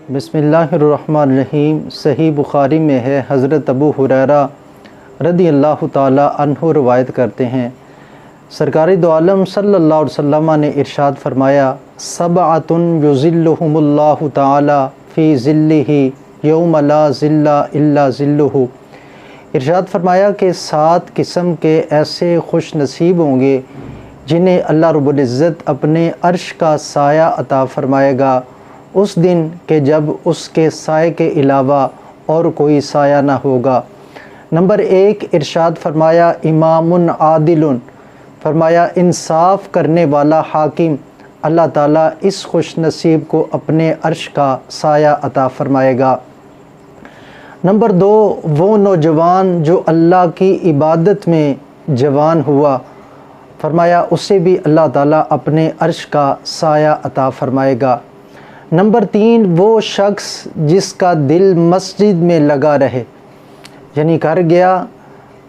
بسم اللہ الرحمن الرحیم۔ صحیح بخاری میں ہے، حضرت ابو ہریرہ رضی اللہ تعالی عنہ روایت کرتے ہیں، سرکار دو عالم صلی اللہ علیہ وسلم نے ارشاد فرمایا، سبعۃ یظلھم اللہ تعالی فی ظلہ یوم لا ظل الا ظلہ۔ ارشاد فرمایا کہ 7 قسم کے ایسے خوش نصیب ہوں گے جنہیں اللہ رب العزت اپنے عرش کا سایہ عطا فرمائے گا اس دن کہ جب اس کے سائے کے علاوہ اور کوئی سایہ نہ ہوگا۔ نمبر 1، ارشاد فرمایا امام عادل، فرمایا انصاف کرنے والا حاکم، اللہ تعالیٰ اس خوش نصیب کو اپنے عرش کا سایہ عطا فرمائے گا۔ نمبر 2، وہ نوجوان جو اللہ کی عبادت میں جوان ہوا، فرمایا اسے بھی اللہ تعالیٰ اپنے عرش کا سایہ عطا فرمائے گا۔ نمبر 3، وہ شخص جس کا دل مسجد میں لگا رہے، یعنی گھر گیا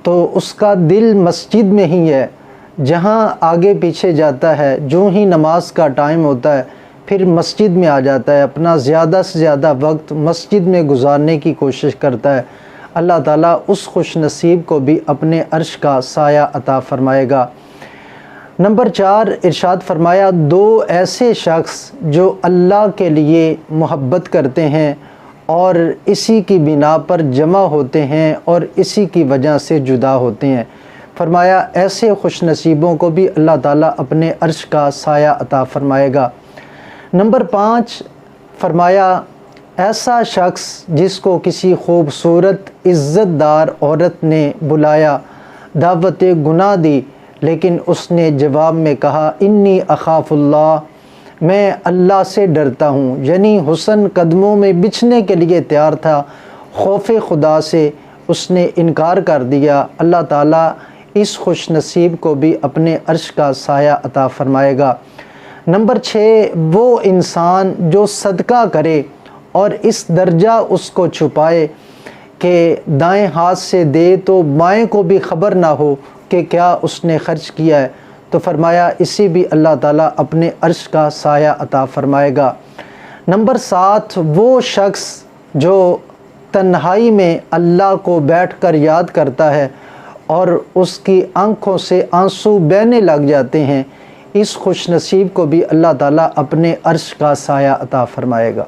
تو اس کا دل مسجد میں ہی ہے، جہاں آگے پیچھے جاتا ہے، جو ہی نماز کا ٹائم ہوتا ہے پھر مسجد میں آ جاتا ہے، اپنا زیادہ سے زیادہ وقت مسجد میں گزارنے کی کوشش کرتا ہے، اللہ تعالیٰ اس خوش نصیب کو بھی اپنے عرش کا سایہ عطا فرمائے گا۔ نمبر 4، ارشاد فرمایا 2 ایسے شخص جو اللہ کے لیے محبت کرتے ہیں اور اسی کی بنا پر جمع ہوتے ہیں اور اسی کی وجہ سے جدا ہوتے ہیں، فرمایا ایسے خوش نصیبوں کو بھی اللہ تعالیٰ اپنے عرش کا سایہ عطا فرمائے گا۔ نمبر 5، فرمایا ایسا شخص جس کو کسی خوبصورت عزت دار عورت نے بلایا، دعوت گناہ دی، لیکن اس نے جواب میں کہا انی اخاف اللہ، میں اللہ سے ڈرتا ہوں، یعنی حسن قدموں میں بچھنے کے لیے تیار تھا، خوف خدا سے اس نے انکار کر دیا، اللہ تعالیٰ اس خوش نصیب کو بھی اپنے عرش کا سایہ عطا فرمائے گا۔ نمبر 6، وہ انسان جو صدقہ کرے اور اس درجہ اس کو چھپائے کہ دائیں ہاتھ سے دے تو بائیں کو بھی خبر نہ ہو کہ کیا اس نے خرچ کیا ہے، تو فرمایا اسی بھی اللہ تعالیٰ اپنے عرش کا سایہ عطا فرمائے گا۔ نمبر 7، وہ شخص جو تنہائی میں اللہ کو بیٹھ کر یاد کرتا ہے اور اس کی آنکھوں سے آنسو بہنے لگ جاتے ہیں، اس خوش نصیب کو بھی اللہ تعالیٰ اپنے عرش کا سایہ عطا فرمائے گا۔